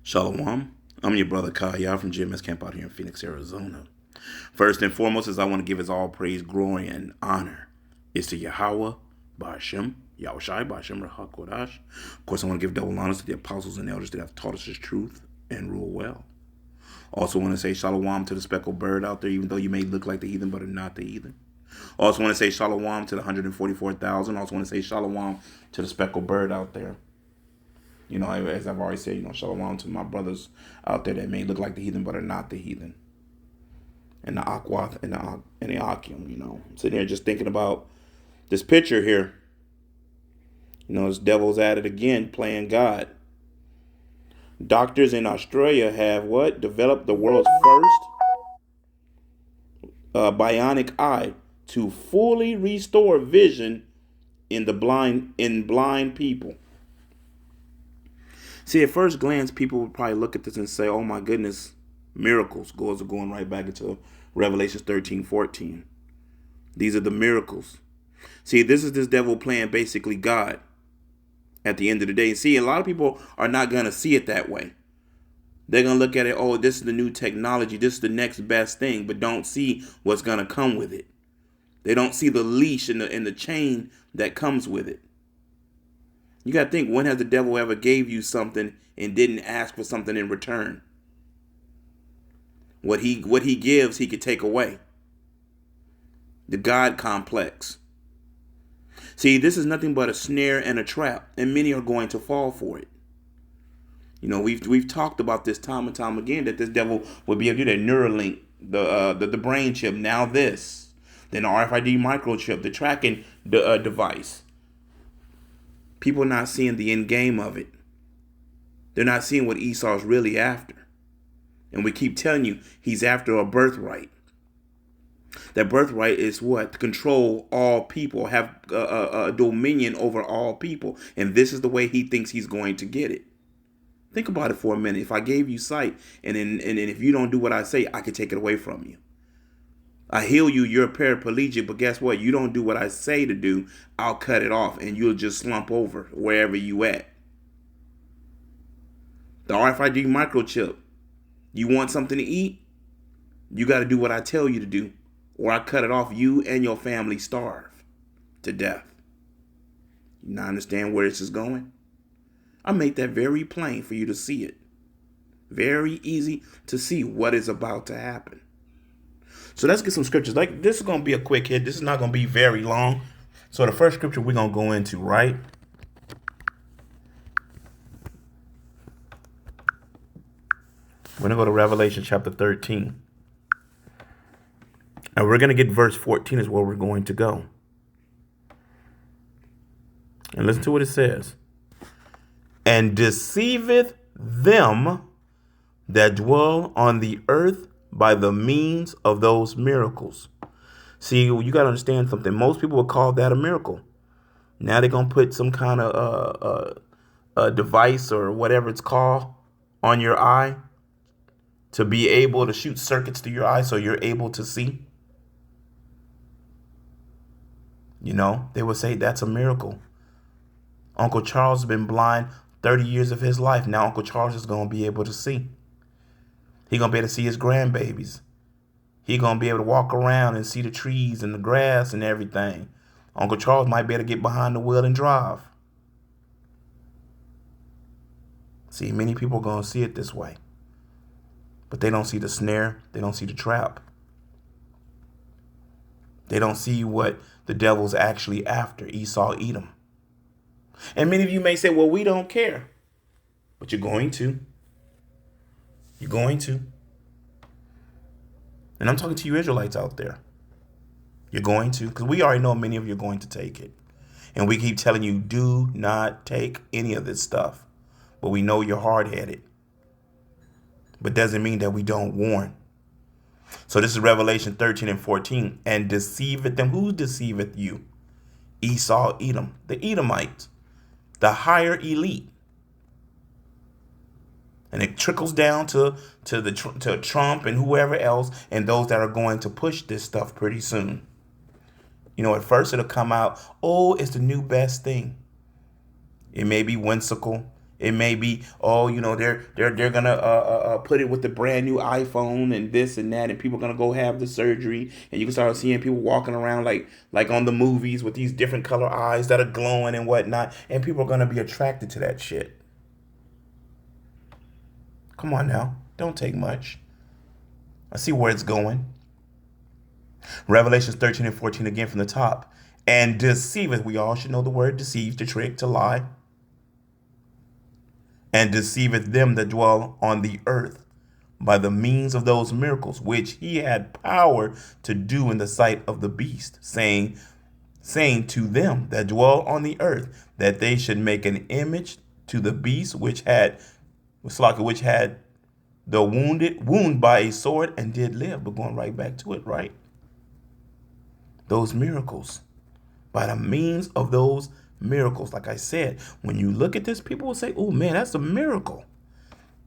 Shalom. I'm your brother Kaya from GMS Camp out here in Phoenix, Arizona. First and foremost, is I want to give his all praise, glory, and honor is to Yahweh, Ba'ashem, Yahushai, Ba'ashem, Rahakodash. Of course, I want to give double honors to the apostles and elders that have taught us his truth and rule well. Also want to say shalom to the speckled bird out there, even though you may look like the heathen, but are not the heathen. Also want to say shalom to the 144,000. Also want to say shalom to the speckled bird out there. You know, as I've already said, shalom to my brothers out there that may look like the heathen but are not the heathen. And the Akwath and the Akim, I'm sitting here just thinking about this picture here. This devil's at it again, playing God. Doctors in Australia have what? Developed the world's first bionic eye to fully restore vision in blind people. See, at first glance, people would probably look at this and say, oh my goodness, miracles. Going right back into Revelation 13:14. These are the miracles. See, this is this devil playing basically God at the end of the day. See, a lot of people are not going to see it that way. They're going to look at it, oh, this is the new technology. This is the next best thing, but don't see what's going to come with it. They don't see the leash and the chain that comes with it. You got to think, when has the devil ever gave you something and didn't ask for something in return? What he gives, he could take away. The God complex. See, this is nothing but a snare and a trap, and many are going to fall for it. We've talked about this time and time again, that this devil would be able to do that Neuralink, the brain chip, now this, then the RFID microchip, the tracking device. People are not seeing the end game of it. They're not seeing what Esau's really after. And we keep telling you, he's after a birthright. That birthright is what? To control all people, have a dominion over all people. And this is the way he thinks he's going to get it. Think about it for a minute. If I gave you sight, and if you don't do what I say, I could take it away from you. I heal you, you're paraplegic, but guess what? You don't do what I say to do, I'll cut it off and you'll just slump over wherever you at. The RFID microchip. You want something to eat? You got to do what I tell you to do, or I cut it off, you and your family starve to death. You now understand where this is going? I made that very plain for you to see it. Very easy to see what is about to happen. So let's get some scriptures. Like, this is going to be a quick hit. This is not going to be very long. So the first scripture we're going to go into, right? We're going to go to Revelation chapter 13. And we're going to get verse 14 is where we're going to go. And listen to what it says. And deceiveth them that dwell on the earth by the means of those miracles. See, you got to understand something. Most people would call that a miracle. Now they're going to put some kind of a device or whatever it's called on your eye to be able to shoot circuits through your eye so you're able to see. They would say that's a miracle. Uncle Charles has been blind 30 years of his life. Now Uncle Charles is going to be able to see. He's going to be able to see his grandbabies. He's going to be able to walk around and see the trees and the grass and everything. Uncle Charles might be able to get behind the wheel and drive. See, many people are going to see it this way. But they don't see the snare. They don't see the trap. They don't see what the devil's actually after, Esau, Edom. And many of you may say, well, we don't care. But you're going to. You're going to. And I'm talking to you Israelites out there. You're going to, because we already know many of you are going to take it. And we keep telling you, do not take any of this stuff. But we know you're hard-headed. But doesn't mean that we don't warn. So this is Revelation 13 and 14. And deceiveth them. Who deceiveth you? Esau, Edom, the Edomites, the higher elite. And it trickles down to Trump and whoever else and those that are going to push this stuff pretty soon. At first it'll come out, oh, it's the new best thing. It may be whimsical. It may be, oh, they're gonna put it with the brand new iPhone and this and that, and people are gonna go have the surgery, and you can start seeing people walking around like on the movies with these different color eyes that are glowing and whatnot, and people are gonna be attracted to that shit. Come on now, don't take much. I see where it's going. Revelations 13 and 14 again from the top. And deceiveth, we all should know the word deceive, to trick, to lie. And deceiveth them that dwell on the earth by the means of those miracles which he had power to do in the sight of the beast, saying to them that dwell on the earth that they should make an image to the beast which had the wound by a sword and did live. But going right back to it, right? Those miracles. By the means of those miracles, like I said, when you look at this, people will say, oh man, that's a miracle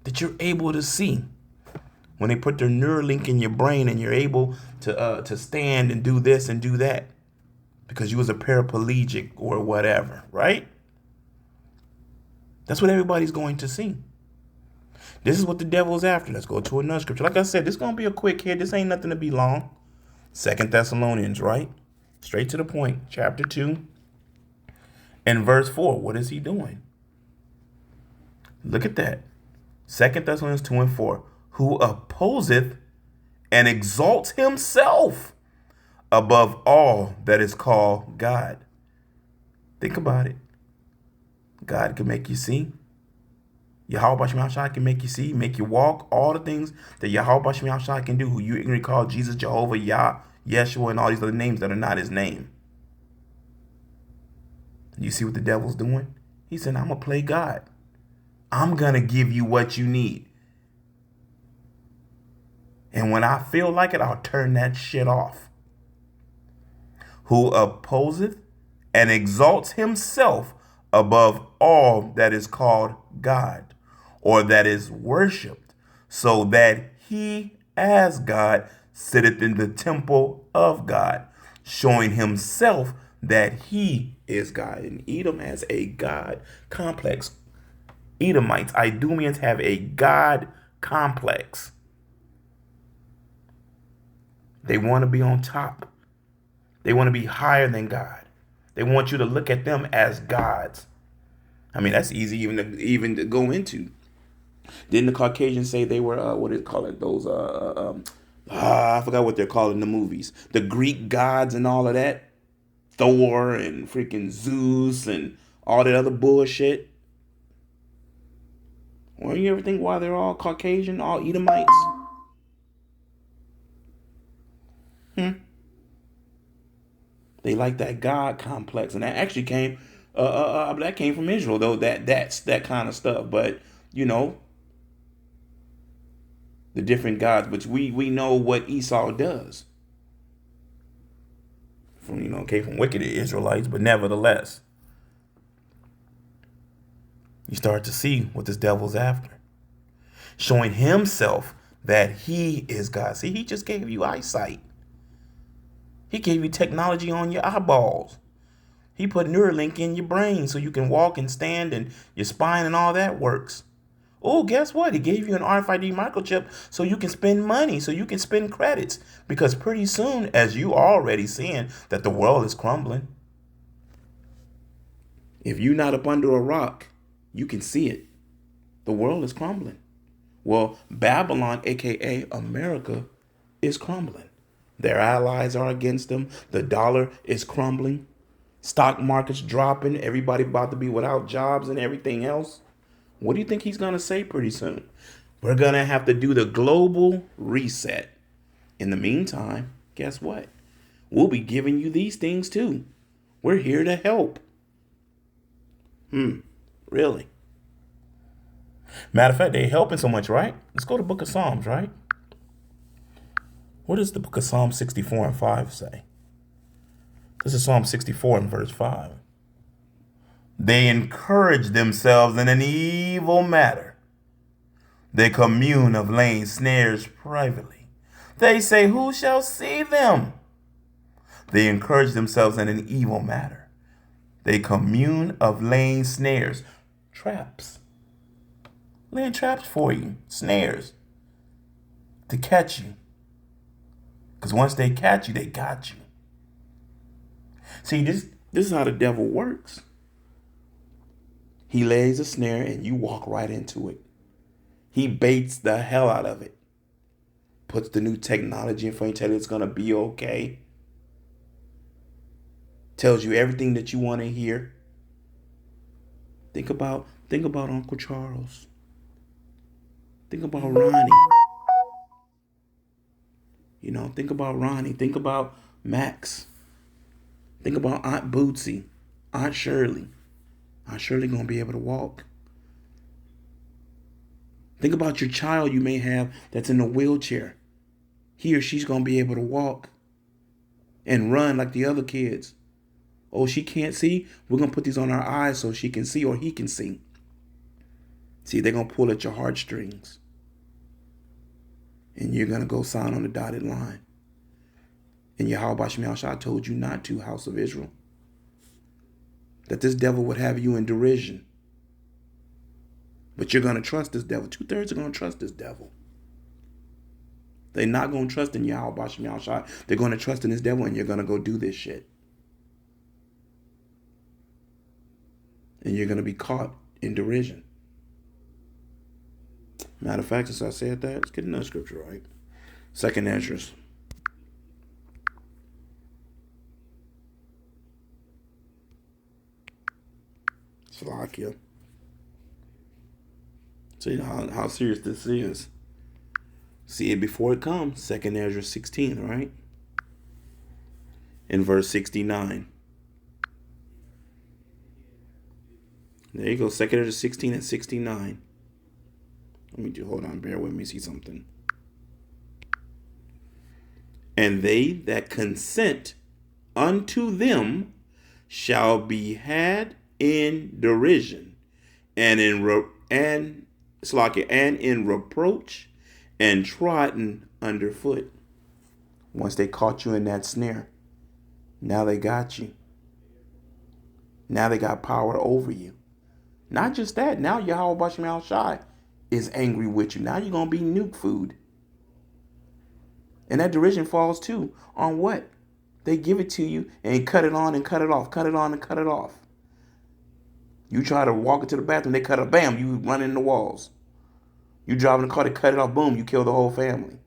that you're able to see. When they put their Neuralink in your brain and you're able to stand and do this and do that because you was a paraplegic or whatever, right? That's what everybody's going to see. This is what the devil's after. Let's go to another scripture. Like I said, this is going to be a quick hit. This ain't nothing to be long. 2 Thessalonians, right? Straight to the point. Chapter 2 and verse 4. What is he doing? Look at that. 2 Thessalonians 2 and 4. Who opposeth and exalts himself above all that is called God. Think about it. God can make you see. Yahweh Shai Shai can make you see, make you walk, all the things that Yahweh Shai Shai can do, who you ignorantly call Jesus, Jehovah, Yah, Yeshua, and all these other names that are not his name. You see what the devil's doing? He said, I'm going to play God. I'm going to give you what you need. And when I feel like it, I'll turn that shit off. Who opposeth and exalts himself above all that is called God, or that is worshipped, so that he as God sitteth in the temple of God, showing himself that he is God. And Edom has a God complex. Edomites, Idumeans have a God complex. They want to be on top. They want to be higher than God. They want you to look at them as gods. I mean, that's easy even to go into. Didn't the Caucasians say they were, what do they call it? Those, I forgot what they're called in the movies. The Greek gods and all of that. Thor and freaking Zeus and all that other bullshit. Well, you ever think why they're all Caucasian, all Edomites? They like that God complex, and that actually came, that came from Israel, though. That's that kind of stuff. But the different gods, which we know what Esau does. Came from wicked Israelites, but nevertheless, you start to see what this devil's after, showing himself that he is God. See, he just gave you eyesight. He gave you technology on your eyeballs. He put Neuralink in your brain so you can walk and stand and your spine and all that works. Oh, guess what? He gave you an RFID microchip so you can spend money, so you can spend credits. Because pretty soon, as you are already seeing, that the world is crumbling. If you're not up under a rock, you can see it. The world is crumbling. Well, Babylon, aka America, is crumbling. Their allies are against them. The dollar is crumbling. Stock market's dropping. Everybody about to be without jobs and everything else. What do you think he's going to say pretty soon? We're going to have to do the global reset. In the meantime, guess what? We'll be giving you these things too. We're here to help. Really? Matter of fact, they're helping so much, right? Let's go to the book of Psalms, right? What does the book of Psalm 64 and 5 say? This is Psalm 64 and verse 5. They encourage themselves in an evil matter. They commune of laying snares privately. They say, who shall see them? They encourage themselves in an evil matter. They commune of laying snares, traps. laying traps for you, snares to catch you. Because once they catch you, they got you. See, this is how the devil works. He lays a snare and you walk right into it. He baits the hell out of it. Puts the new technology in front of you, tell you it's going to be okay. Tells you everything that you want to hear. Think about Uncle Charles. Think about Ronnie. Think about Ronnie. Think about Max. Think about Aunt Bootsy, Aunt Shirley. Aunt Shirley gonna be able to walk. Think about your child you may have that's in a wheelchair. He or she's gonna be able to walk and run like the other kids. Oh, she can't see? We're gonna put these on our eyes so she can see or he can see. See, they're gonna pull at your heartstrings. And you're gonna go sign on the dotted line. And Yahweh Shem Shai told you not to, house of Israel. That this devil would have you in derision. But you're going to trust this devil. 2/3 are going to trust this devil. They're not going to trust in Yahweh Shem Shai. They're going to trust in this devil, and you're going to go do this shit. And you're going to be caught in derision. Matter of fact, since I said that, let's get another scripture right. 2nd Ezra. Slovakia. See how serious this is. See it before it comes. 2nd Ezra 16, right? In verse 69. There you go. 2nd Ezra 16 and 69. Let me hold on. Bear with me. See something. And they that consent unto them shall be had in derision and in reproach and trodden underfoot. Once they caught you in that snare, now they got you. Now they got power over you. Not just that, now Yahweh Shem Shai is angry with you. Now you're going to be nuke food. And that derision falls too on what? They give it to you and cut it on and cut it off. Cut it on and cut it off. You try to walk into the bathroom, they cut it, bam, you run in the walls. You drive in the car, they cut it off, boom, you kill the whole family.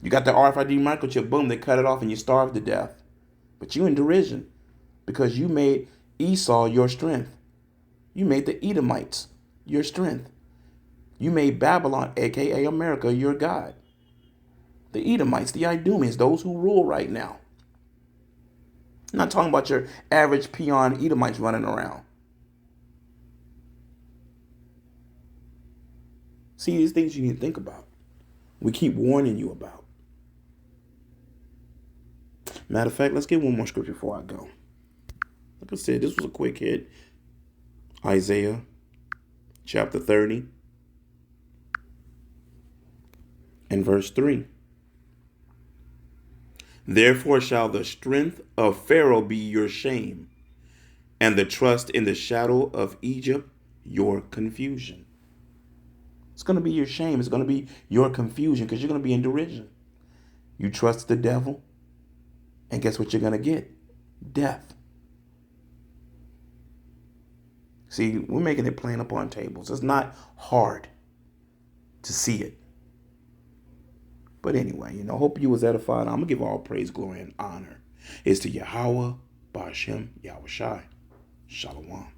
You got the RFID microchip, boom, they cut it off and you starve to death. But you in derision because you made Esau your strength. You made the Edomites your strength. You made Babylon, aka America, your God. The Edomites, the Idumeans, those who rule right now. I'm not talking about your average peon Edomites running around. See, these things you need to think about. We keep warning you about. Matter of fact, let's get one more scripture before I go. Like I said, this was a quick hit. Isaiah chapter 30 and verse 3. Therefore shall the strength of Pharaoh be your shame, and the trust in the shadow of Egypt your confusion. It's going to be your shame. It's going to be your confusion because you're going to be in derision. You trust the devil, and guess what you're going to get? Death. See, we're making it plain upon tables. It's not hard to see it. But anyway, hope you was edified. I'm going to give all praise, glory, and honor is to Yahweh, Ba'ashem, Yahweh Shai. Shalom.